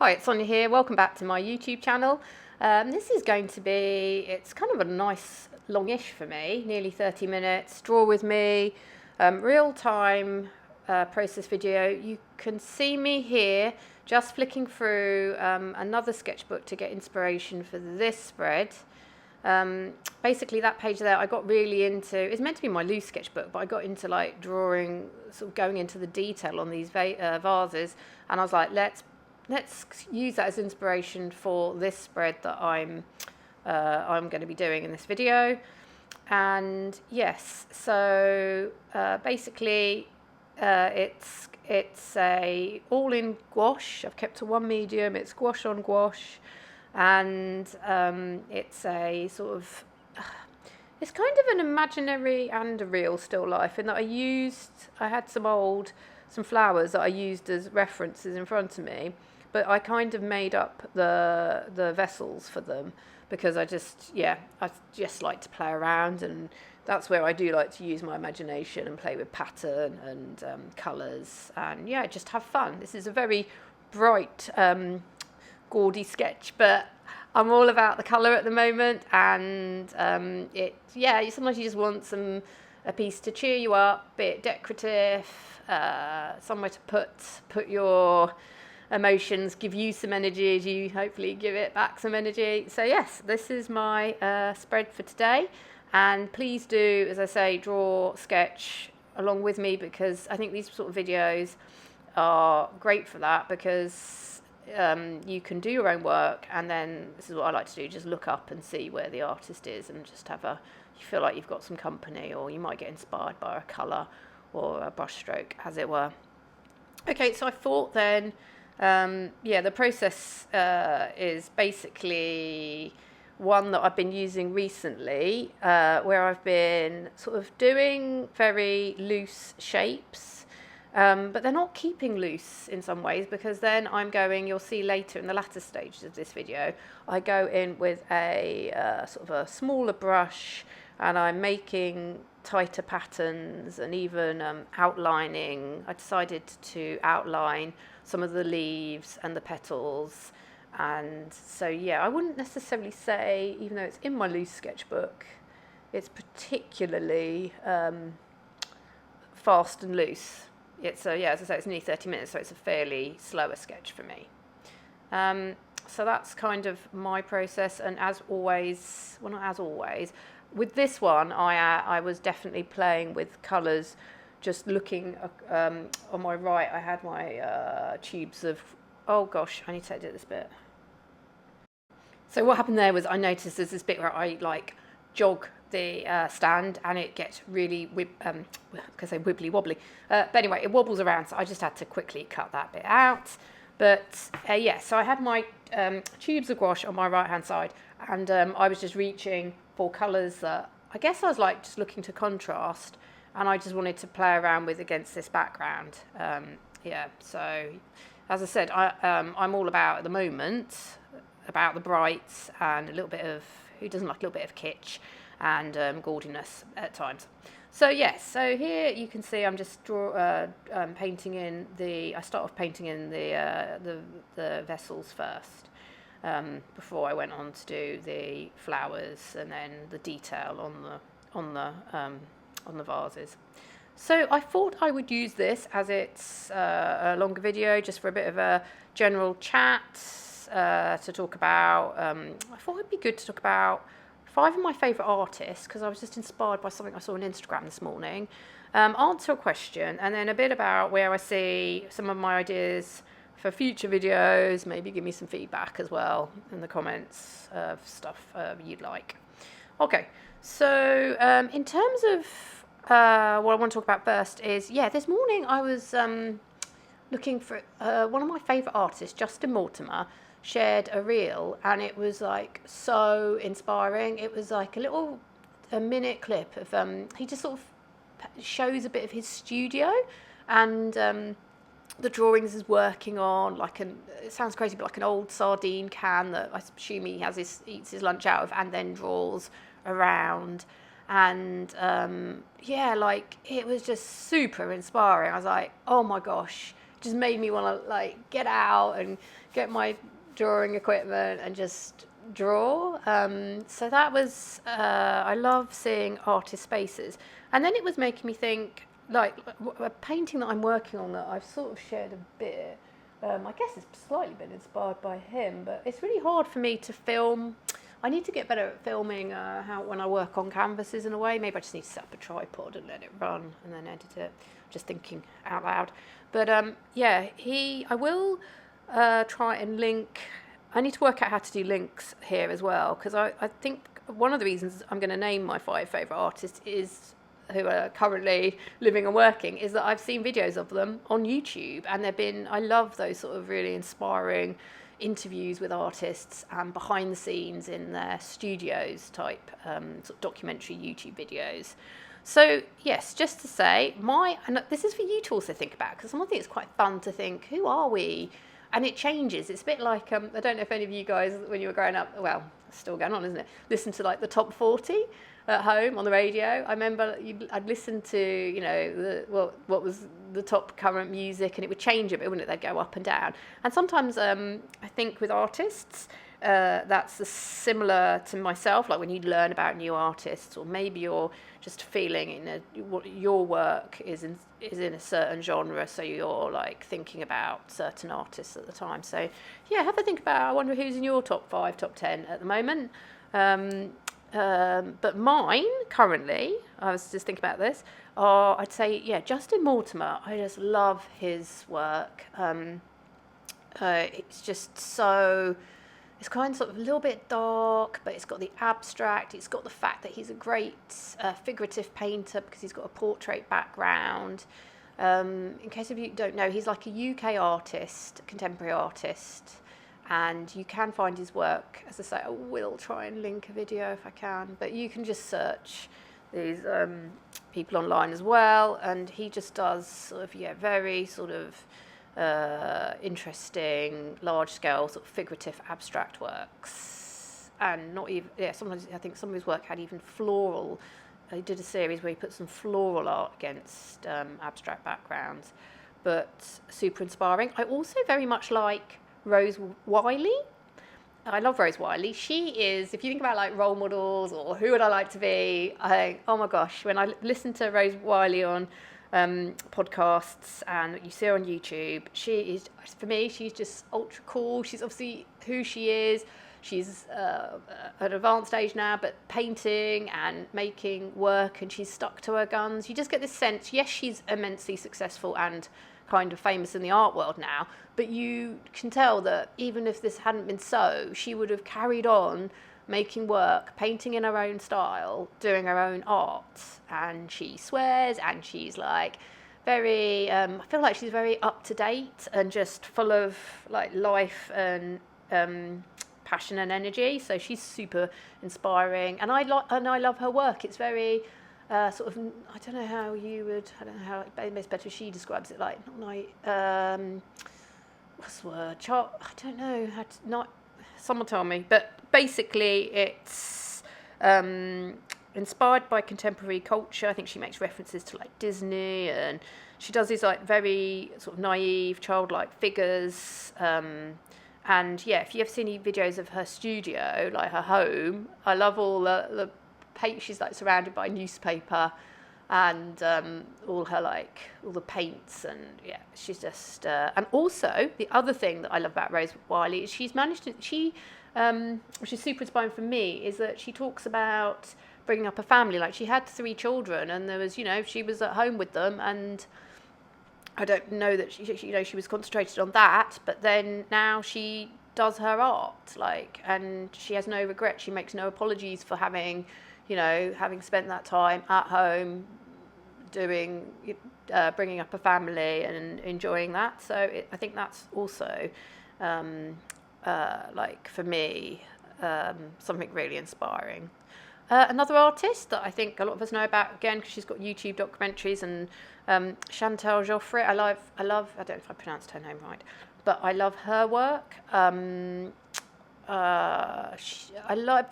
Hi, it's Sonia here. Welcome back to my YouTube channel. This is going to be, it's kind of a nice longish for me, nearly 30 minutes. Draw with me, real-time process video. You can see me here just flicking through another sketchbook to get inspiration for this spread. Basically that page there I got really into, it's meant to be my loose sketchbook, but I got into like drawing, sort of going into the detail on these vases, and I was like, let's use that as inspiration for this spread that I'm going to be doing in this video. And yes, so basically it's a all in gouache. I've kept to one medium. It's gouache on gouache, and it's a sort of it's kind of an imaginary and a real still life in that I had some flowers that I used as references in front of me, but I kind of made up the vessels for them because I just like to play around, and that's where I do like to use my imagination and play with pattern and colours, and just have fun. This is a very bright, gaudy sketch, but I'm all about the colour at the moment, and sometimes you just want a piece to cheer you up, be it decorative, somewhere to put your emotions, give you some energy as you hopefully give it back some energy. So yes, this is my spread for today, and please do, as I say, draw, sketch along with me, because I think these sort of videos are great for that, because you can do your own work, and then this is what I like to do, just look up and see where the artist is, and just you feel like you've got some company, or you might get inspired by a colour or a brush stroke, as it were. Okay, so I thought then, the process is basically one that I've been using recently, where I've been sort of doing very loose shapes, but they're not keeping loose in some ways, because then you'll see later in the latter stages of this video, I go in with a sort of a smaller brush, and I'm making tighter patterns and even outlining. I decided to outline some of the leaves and the petals, and so I wouldn't necessarily say, even though it's in my loose sketchbook, it's particularly fast and loose. It's as I say, it's nearly 30 minutes, so it's a fairly slower sketch for me. So that's kind of my process, and as always, well, not as always, with this one, I was definitely playing with colours. Just looking on my right, I had my tubes of, oh gosh, I need to edit this bit. So what happened there was I noticed there's this bit where I like jog the stand, and it gets really wibbly wobbly. But anyway, it wobbles around, so I just had to quickly cut that bit out. But so I had my tubes of gouache on my right hand side, and I was just reaching for colours that I guess I was like just looking to contrast, and I just wanted to play around with against this background. So as I said, I'm all about, at the moment, about the brights and a little bit of, who doesn't like a little bit of kitsch and gaudiness at times. So so here you can see I'm just painting in I start off painting in the vessels first, before I went on to do the flowers and then the detail on the vases. So I thought I would use this as it's a longer video, just for a bit of a general chat, to talk about, I thought it'd be good to talk about 5 of my favourite artists, because I was just inspired by something I saw on Instagram this morning, answer a question, and then a bit about where I see some of my ideas for future videos, maybe give me some feedback as well in the comments of stuff you'd like. Okay, so in terms of what I want to talk about first is, this morning I was looking for one of my favourite artists, Justin Mortimer, shared a reel, and it was like so inspiring. It was like a minute clip of he just sort of shows a bit of his studio and the drawings he's working on, it sounds crazy, but like an old sardine can that I assume he eats his lunch out of, and then draws around. And it was just super inspiring. I was like, oh my gosh, just made me want to like get out and get my drawing equipment and just draw. So that was, I love seeing artist spaces. And then it was making me think, like, a painting that I'm working on that I've sort of shared a bit. I guess it's slightly been inspired by him, but it's really hard for me to film. I need to get better at filming when I work on canvases in a way. Maybe I just need to set up a tripod and let it run and then edit it. Just thinking out loud. But I will try and link. I need to work out how to do links here as well, because I think one of the reasons I'm going to name my 5 favourite artists who are currently living and working is that I've seen videos of them on YouTube, and I love those sort of really inspiring interviews with artists and behind the scenes in their studios type sort of documentary YouTube videos. So yes, just to say, and this is for you to also think about, because I think it's quite fun to think, who are we? And it changes. It's a bit like, I don't know if any of you guys, when you were growing up, well, it's still going on, isn't it? Listen to like the top 40 at home on the radio. I remember I'd listen to, what was the top current music, and it would change a bit, wouldn't it? They'd go up and down. And sometimes I think with artists, that's similar to myself, like when you learn about new artists, or maybe you're just feeling your work is in a certain genre, so you're like thinking about certain artists at the time. So yeah, have a think about, I wonder who's in your top 5, top 10 at the moment. But mine currently, I was just thinking about this, I'd say, Justin Mortimer. I just love his work. It's just so, it's kind of sort of a little bit dark, but it's got the abstract. It's got the fact that he's a great figurative painter because he's got a portrait background. In case of you don't know, he's like a UK artist, contemporary artist, and you can find his work. As I say, I will try and link a video if I can, but you can just search these people online as well, and he just does sort of, very sort of interesting, large-scale, sort of figurative, abstract works, and not even, sometimes I think some of his work had even floral. He did a series where he put some floral art against abstract backgrounds, but super inspiring. I also very much like Rose Wiley. I love Rose Wiley. She is, if you think about like role models or who would I like to be, I think, oh my gosh, when I listen to Rose Wiley on podcasts and you see her on YouTube, she is, for me, she's just ultra cool. She's obviously who she is. She's at an advanced age now, but painting and making work, and she's stuck to her guns. You just get this sense, yes, she's immensely successful and kind of famous in the art world now, but you can tell that even if this hadn't been so, she would have carried on making work, painting in her own style, doing her own art, and she swears, and she's like very, I feel like she's very up to date and just full of like life and passion and energy. So she's super inspiring, and I love her work. It's very sort of, I don't know how it's better she describes it, like not like what's the word? I don't know how to, not, someone tell me, but basically it's inspired by contemporary culture. I think she makes references to like Disney, and she does these like very sort of naive, childlike figures. And yeah, if you ever see any videos of her studio, like her home, I love all the paint. She's like surrounded by newspaper and all the paints, and yeah, she's just and also the other thing that I love about Rose Wiley is she's managed to, which is super inspiring for me, is that she talks about bringing up a family. Like she had 3 children, and there was, she was at home with them, and I don't know that she was concentrated on that, but then now she does her art, and she has no regret. She makes no apologies for having spent that time at home doing, bringing up a family and enjoying that. So I think that's also, for me, something really inspiring. Another artist that I think a lot of us know about, again, because she's got YouTube documentaries, and Chantal Joffre. I love. I don't know if I pronounced her name right, but I love her work.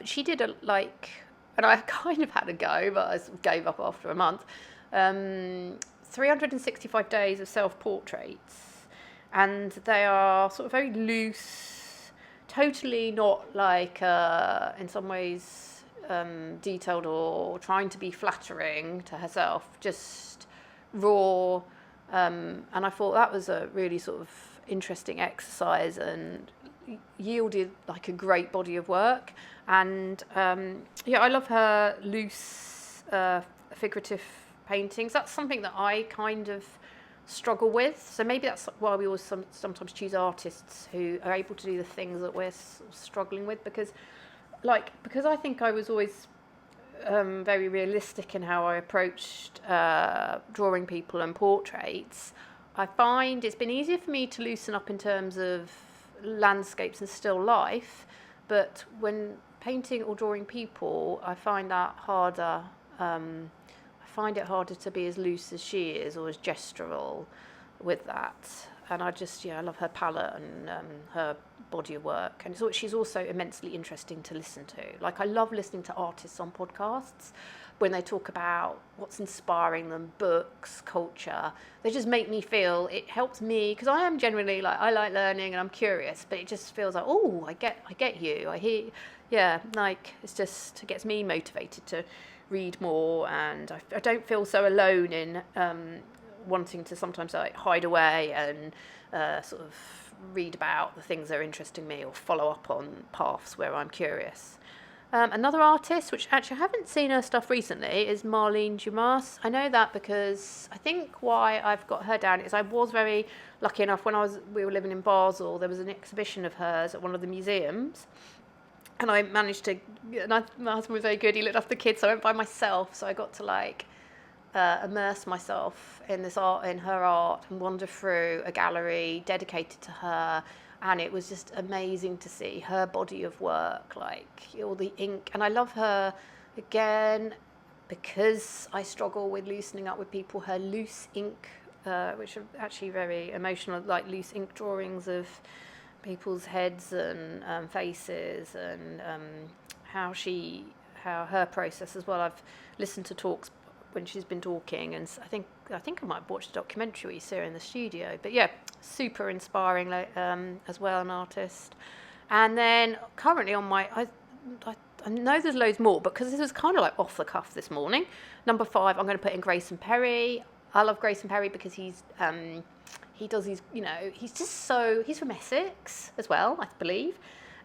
She did and I kind of had a go, but I gave up after a month. 365 days of self-portraits. and they are sort of very loose, totally not like in some ways detailed or trying to be flattering to herself, just raw. And I thought that was a really sort of interesting exercise and yielded like a great body of work. And I love her loose figurative paintings. That's something that I kind of struggle with. So maybe that's why we always sometimes choose artists who are able to do the things that we're struggling with, because I think I was always very realistic in how I approached drawing people and portraits. I find it's been easier for me to loosen up in terms of landscapes and still life, but when painting or drawing people, I find that harder. I find it harder to be as loose as she is, or as gestural with that. And I love her palette and her body of work. And she's also immensely interesting to listen to. Like, I love listening to artists on podcasts when they talk about what's inspiring them, books, culture. They just make me feel, it helps me, because I am generally like, I like learning and I'm curious, but it just feels like, oh, I get you. I hear, it gets me motivated to read more, and I don't feel so alone in wanting to sometimes like hide away and sort of read about the things that are interesting me or follow up on paths where I'm curious. Another artist, which actually I haven't seen her stuff recently, is Marlene Dumas. I know that because I think why I've got her down is I was very lucky enough when we were living in Basel, there was an exhibition of hers at one of the museums. And I managed to, my husband was very good, he looked after the kids, so I went by myself, so I got to immerse myself in her art and wander through a gallery dedicated to her, and it was just amazing to see her body of work, like all the ink. And I love her, again, because I struggle with loosening up with people, her loose ink, which are actually very emotional, like loose ink drawings of people's heads and faces, and how her process as well. I've listened to talks when she's been talking, and I think I might have watched a documentary you see her in the studio. But yeah, super inspiring as well, an artist. And then currently on my, I know there's loads more, but because this was kind of like off the cuff this morning, number 5, I'm going to put in Grayson Perry. I love Grayson Perry because he does these, he's from Essex as well, I believe.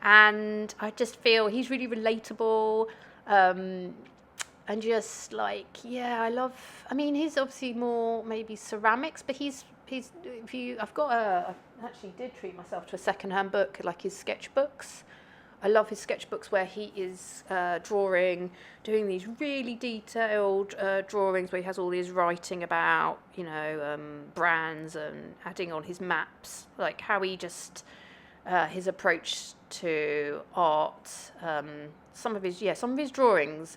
And I just feel he's really relatable. And just he's obviously more maybe ceramics, but I actually did treat myself to a secondhand book, like his sketchbooks. I love his sketchbooks where he is doing these really detailed drawings where he has all his writing about, brands, and adding on his maps, like how he just, his approach to art, some of his drawings.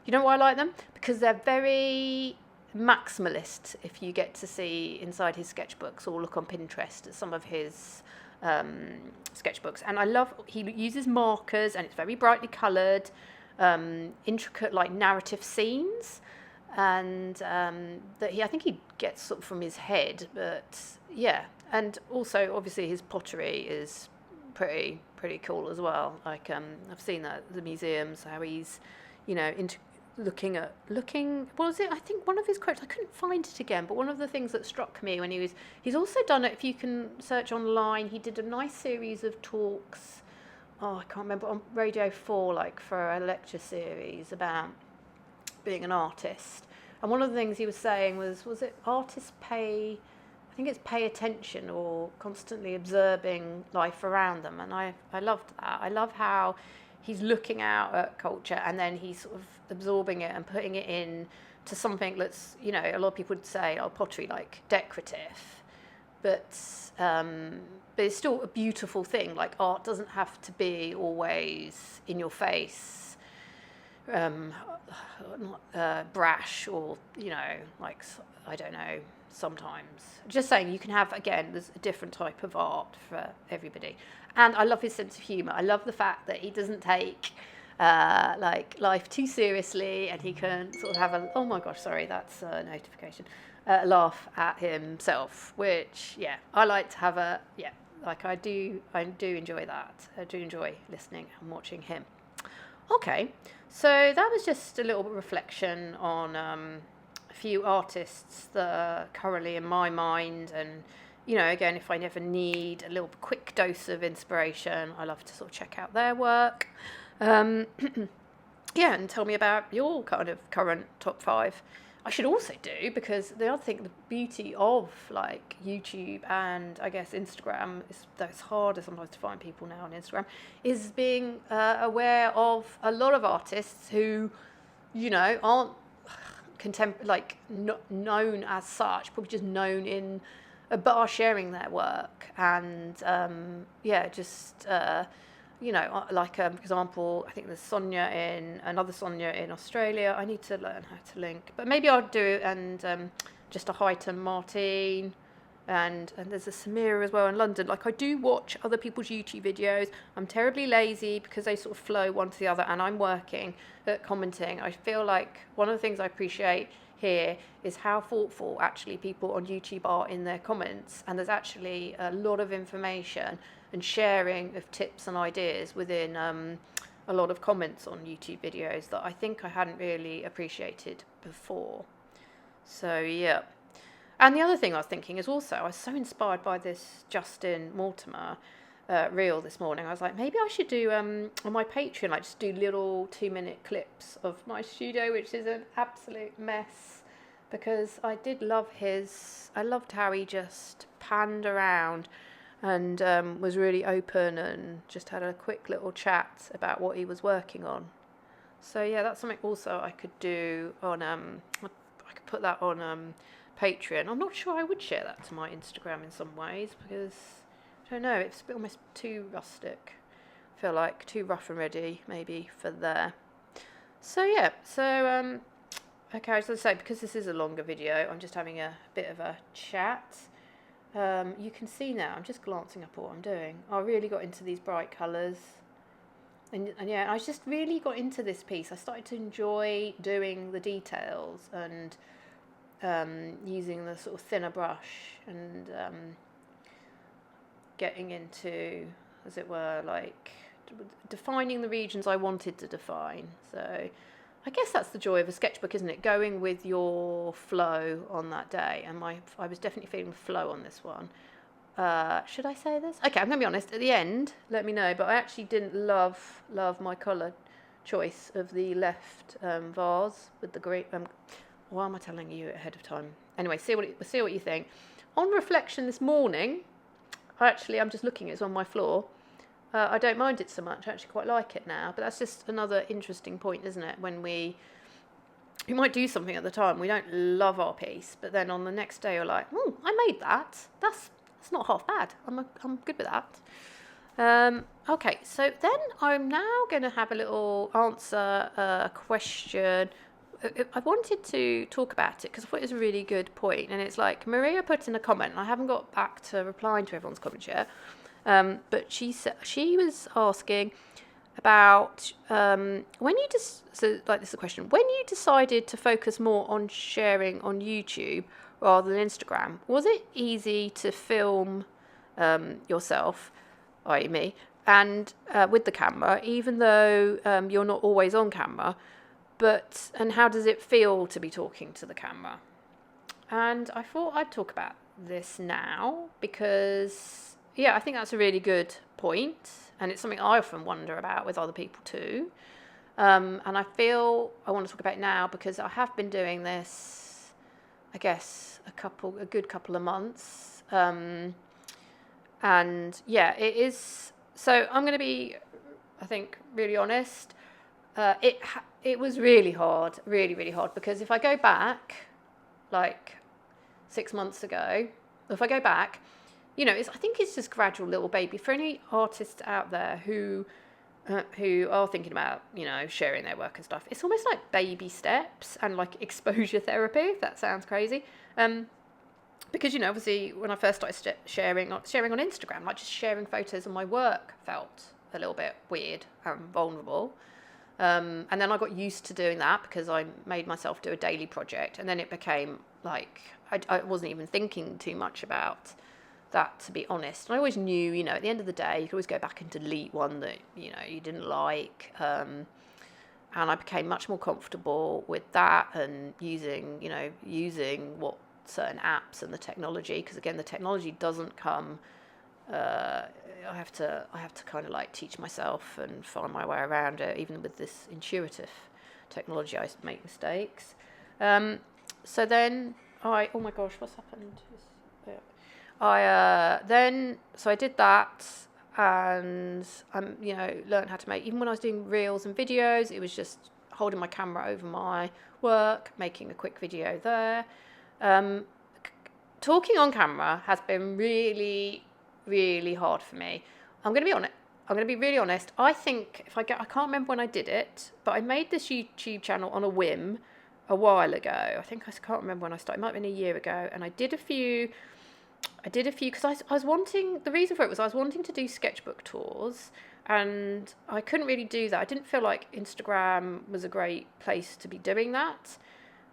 You know why I like them? Because they're very maximalist. If you get to see inside his sketchbooks or look on Pinterest at some of his sketchbooks, and I love he uses markers, and it's very brightly coloured, intricate like narrative scenes, and that I think he gets sort of from his head, but yeah, and also obviously his pottery is pretty cool as well. Like I've seen that at the museums, how he's looking, what was it? I think one of his quotes, I couldn't find it again, but one of the things that struck me when he's also done it, if you can search online, he did a nice series of talks, I can't remember, on Radio 4, like for a lecture series about being an artist. And one of the things he was saying was it artists pay attention, or constantly observing life around them. And I loved that. I love how he's looking out at culture, and then he's sort of absorbing it and putting it in to something that's, a lot of people would say, pottery, like decorative, but it's still a beautiful thing. Like, art doesn't have to be always in your face, brash, or I don't know, sometimes. Just saying, you can have, again, there's a different type of art for everybody. And I love his sense of humour. I love the fact that he doesn't take life too seriously, and he can sort of have oh my gosh, sorry, that's a notification. laugh at himself, which, yeah, I like to have like I do enjoy that. I do enjoy listening and watching him. Okay, so that was just a little reflection on a few artists that are currently in my mind. And, again, if I never need a little quick dose of inspiration, I love to sort of check out their work. Yeah, and tell me about your kind of current top 5. I should also do, because the other thing, the beauty of like YouTube and I guess Instagram, is that it's harder sometimes to find people now on Instagram, is being aware of a lot of artists who, aren't not known as such, probably just known in, but are sharing their work. And just like for example, I think there's another Sonia in Australia. I need to learn how to link, but maybe I'll do it. And just a hi to Martine, and there's a Samira as well in London. Like, I do watch other people's YouTube videos. I'm terribly lazy because they sort of flow one to the other, and I'm working at commenting. I feel like one of the things I appreciate here is how thoughtful actually people on YouTube are in their comments, and there's actually a lot of information and sharing of tips and ideas within a lot of comments on YouTube videos that I think I hadn't really appreciated before. So yeah. And the other thing I was thinking is also, I was so inspired by this Justin Mortimer reel this morning. I was like, maybe I should do on my Patreon, like just do little 2-minute clips of my studio, which is an absolute mess, because I loved how he just panned around and was really open and just had a quick little chat about what he was working on. So yeah, that's something also I could do on, I could put that on Patreon. I'm not sure I would share that to my Instagram in some ways, because, I don't know, it's a bit almost too rustic. I feel like too rough and ready maybe for there. So yeah, okay, as I say, because this is a longer video, I'm just having a bit of a chat. You can see now, I'm just glancing up at what I'm doing. I really got into these bright colours. And yeah, I just really got into this piece. I started to enjoy doing the details and using the sort of thinner brush and getting into, as it were, like defining the regions I wanted to define. So I guess that's the joy of a sketchbook, isn't it? Going with your flow on that day. And I was definitely feeling flow on this one. Should I say this? Okay, I'm going to be honest. At the end, let me know. But I actually didn't love my colour choice of the left vase with the green. Why am I telling you ahead of time? Anyway, see what you think. On reflection this morning, I'm just looking. It's on my floor. I don't mind it so much. I actually quite like it now. But that's just another interesting point, isn't it? When we might do something at the time, we don't love our piece, but then on the next day you're like, oh, I made that. That's not half bad. I'm good with that. Okay, so then I'm now going to have a little answer a question. I wanted to talk about it because I thought it was a really good point, and it's like Maria put in a comment, and I haven't got back to replying to everyone's comments yet. But she was asking about when you this is a question. When you decided to focus more on sharing on YouTube rather than Instagram, was it easy to film yourself, i.e. me, and with the camera, even though you're not always on camera? And how does it feel to be talking to the camera? And I thought I'd talk about this now because, yeah, I think that's a really good point, and it's something I often wonder about with other people too. And I feel I want to talk about it now because I have been doing this, I guess, a good couple of months. And yeah, it is. So I'm going to be, I think, really honest. It was really hard, really, really hard, because if I go back, like 6 months ago, if I go back, I think it's just gradual, little baby. For any artists out there who are thinking about, sharing their work and stuff, it's almost like baby steps and like exposure therapy, if that sounds crazy. Because, obviously when I first started sharing on Instagram, like just sharing photos of my work felt a little bit weird and vulnerable. And then I got used to doing that because I made myself do a daily project, and then it became like, I wasn't even thinking too much about that, to be honest. And I always knew, you know, at the end of the day, you could always go back and delete one that, you know, you didn't like. And I became much more comfortable with that, and using what certain apps and the technology, because again, the technology doesn't come, I have to kind of like teach myself and find my way around it. Even with this intuitive technology, I make mistakes. So then oh my gosh, what's happened? So I did that, and learned how to make. Even when I was doing reels and videos, it was just holding my camera over my work, making a quick video there. Talking on camera has been really, really hard for me. I'm going to be honest. I'm going to be really honest. I think I can't remember when I did it, but I made this YouTube channel on a whim a while ago. I can't remember when I started. It might have been a year ago, and I did a few because I was wanting, the reason for it was I was wanting to do sketchbook tours, and I couldn't really do that. I didn't feel like Instagram was a great place to be doing that.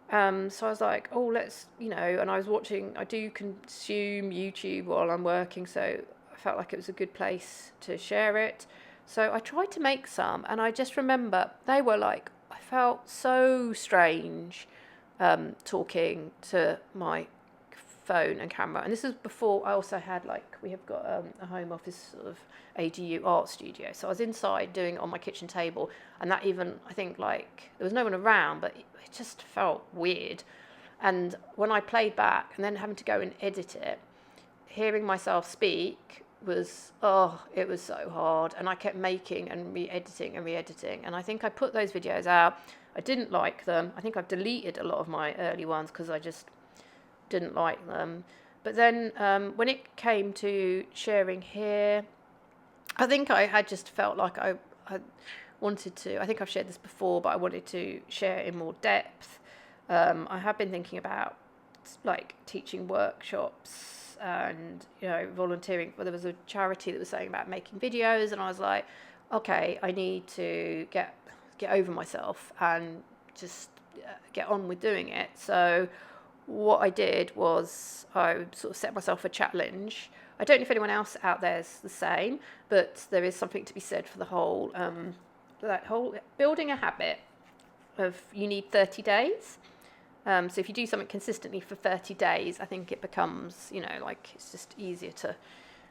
So I was like, oh, let's, and I do consume YouTube while I'm working, so I felt like it was a good place to share it. So I tried to make some, and I just remember they were like, I felt so strange talking to my phone and camera. And this is before I also had, we have got a home office sort of ADU art studio, so I was inside doing it on my kitchen table, and that even, I think, there was no one around, but it just felt weird. And when I played back and then having to go and edit it, hearing myself speak was it was so hard, and I kept making and re-editing, and I think I put those videos out. I didn't like them. I think I've deleted a lot of my early ones because I just didn't like them. But then when it came to sharing here, I think I had just felt like I wanted to, I think I've shared this before, but I wanted to share in more depth. I have been thinking about teaching workshops and volunteering. Well, there was a charity that was saying about making videos, and I was like, okay, I need to get over myself and just get on with doing it. So what I did was I sort of set myself a challenge. I don't know if anyone else out there is the same, but there is something to be said for the whole building a habit of, you need 30 days. So if you do something consistently for 30 days, I think it becomes, it's just easier to,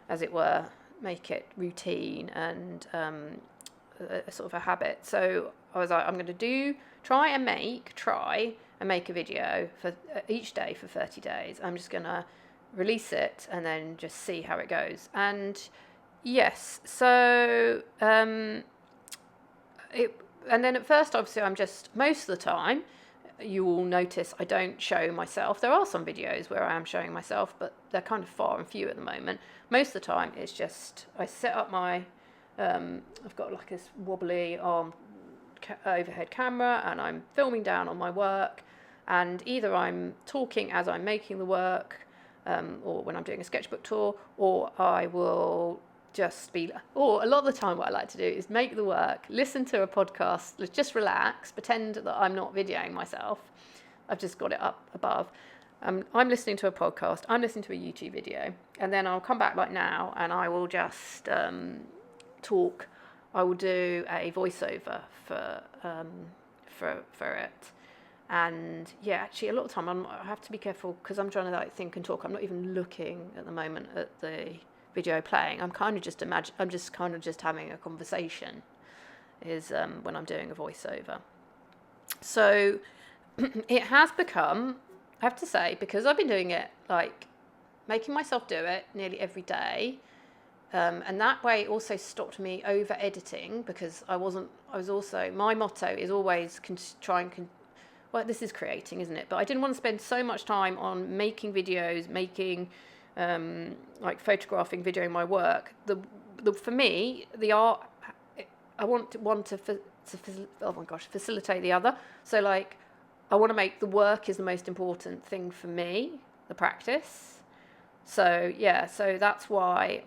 as it were, make it routine and a sort of a habit. So I was like, I'm going to try and make a video for each day for 30 days. I'm just going to release it and then just see how it goes. And yes, so and then at first, obviously, I'm just, most of the time, you will notice I don't show myself. There are some videos where I am showing myself, but they're kind of far and few at the moment. Most of the time, it's just, I set up my, I've got like this wobbly arm overhead camera, and I'm filming down on my work, and either I'm talking as I'm making the work, or when I'm doing a sketchbook tour, or I will just be, or a lot of the time what I like to do is make the work, listen to a podcast, just relax, pretend that I'm not videoing myself. I've just got it up above. I'm listening to a podcast, I'm listening to a YouTube video, and then I'll come back like now, and I will just talk. I will do a voiceover for it. And yeah, actually a lot of the time I have to be careful because I'm trying to think and talk. I'm not even looking at the moment at the video playing. I'm just having a conversation is when I'm doing a voiceover. So it has become, I have to say, because I've been doing it, making myself do it nearly every day, and that way it also stopped me over editing, because my motto is always well, this is creating, isn't it? But I didn't want to spend so much time on making videos, photographing, videoing my work. For me, the art, I want to facilitate the other. So I want to make the work is the most important thing for me, the practice. So yeah, so that's why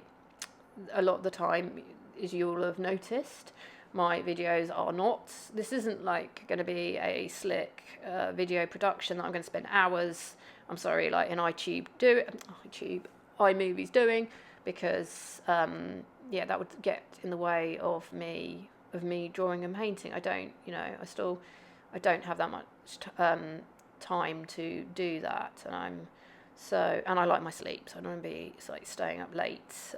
a lot of the time, as you will have noticed, my videos are not, this isn't going to be a slick video production that I'm going to spend hours I'm sorry, like in iMovie's doing, because that would get in the way of me drawing and painting. I don't, I don't have that much time to do that, and I like my sleep, so I don't want to be like staying up late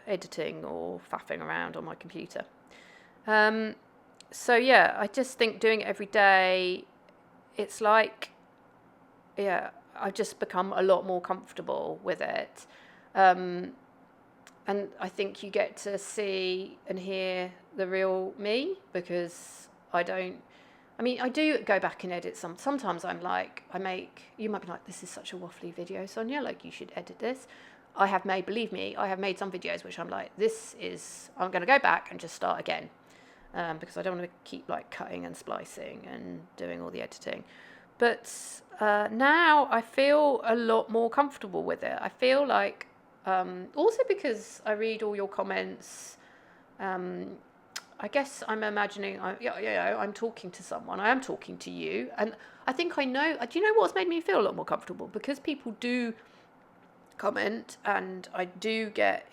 editing or faffing around on my computer. I just think doing it every day, it's like, I've just become a lot more comfortable with it. And I think you get to see and hear the real me, because I do go back and edit sometimes I'm like, you might be like, this is such a waffly video, Sonia, like you should edit this. Believe me, I have made some videos which I'm like, I'm going to go back and just start again. Because I don't want to keep like cutting and splicing and doing all the editing. But now I feel a lot more comfortable with it. I feel like, also because I read all your comments, I guess I'm imagining, I'm talking to someone. I am talking to you. And I think I know, do you know what's made me feel a lot more comfortable? Because people do comment and I do get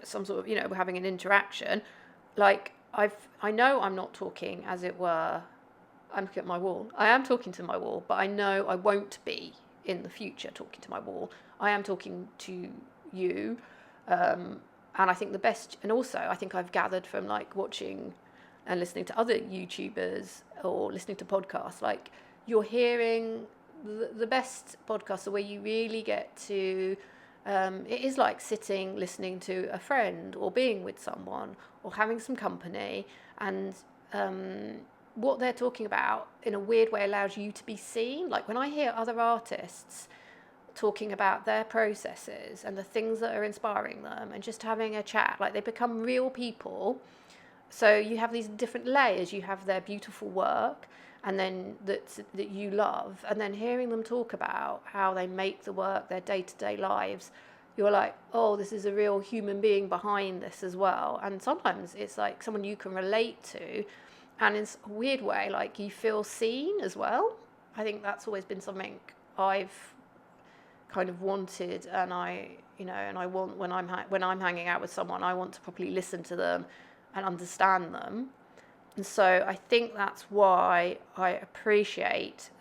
some sort of, we're having an interaction. Like, I know I'm not talking, as it were, I'm looking at my wall. I am talking to my wall, but I know I won't be in the future talking to my wall. I am talking to you. And I think I think I've gathered from like watching and listening to other YouTubers or listening to podcasts, like you're hearing the best podcasts are where you really get to, it is like sitting, listening to a friend or being with someone or having some company, and what they're talking about in a weird way allows you to be seen. Like when I hear other artists talking about their processes and the things that are inspiring them and just having a chat, like they become real people. So you have these different layers. You have their beautiful work, and then that you love, and then hearing them talk about how they make the work, their day-to-day lives, you're like, oh, this is a real human being behind this as well. And sometimes it's like someone you can relate to, and in a weird way, like you feel seen as well. I think that's always been something I've kind of wanted, and I want, when I'm hanging out with someone, I want to properly listen to them and understand them. And so I think that's why I appreciate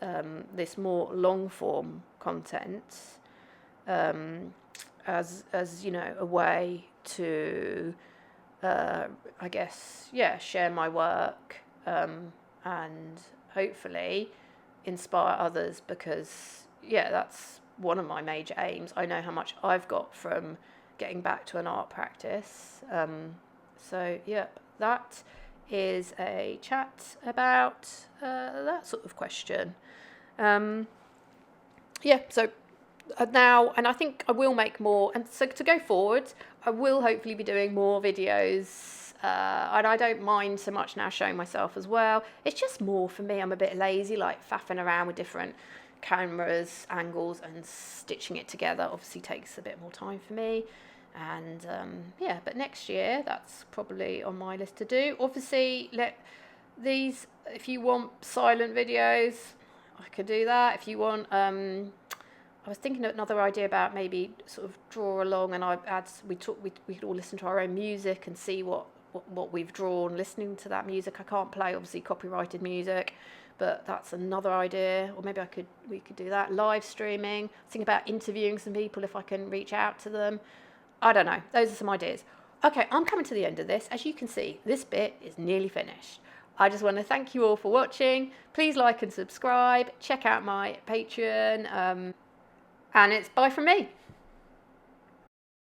this more long form content, as a way to I guess share my work, and hopefully inspire others, because that's one of my major aims. I know how much I've got from getting back to an art practice. That is a chat about that sort of question. Now, and I think I will make more, and so to go forward, I will hopefully be doing more videos, and I don't mind so much now showing myself as well. It's just more for me, I'm a bit lazy, like faffing around with different cameras, angles, and stitching it together obviously takes a bit more time for me. And but next year that's probably on my list to do. Obviously, if you want silent videos, I could do that. If you want, I was thinking of another idea about maybe sort of draw along, and we could all listen to our own music and see what we've drawn, listening to that music. I can't play obviously copyrighted music, but that's another idea. Or maybe we could do that, live streaming. Think about interviewing some people if I can reach out to them. I don't know. Those are some ideas. Okay, I'm coming to the end of this. As you can see, this bit is nearly finished. I just want to thank you all for watching. Please like and subscribe. Check out my Patreon. And it's bye from me.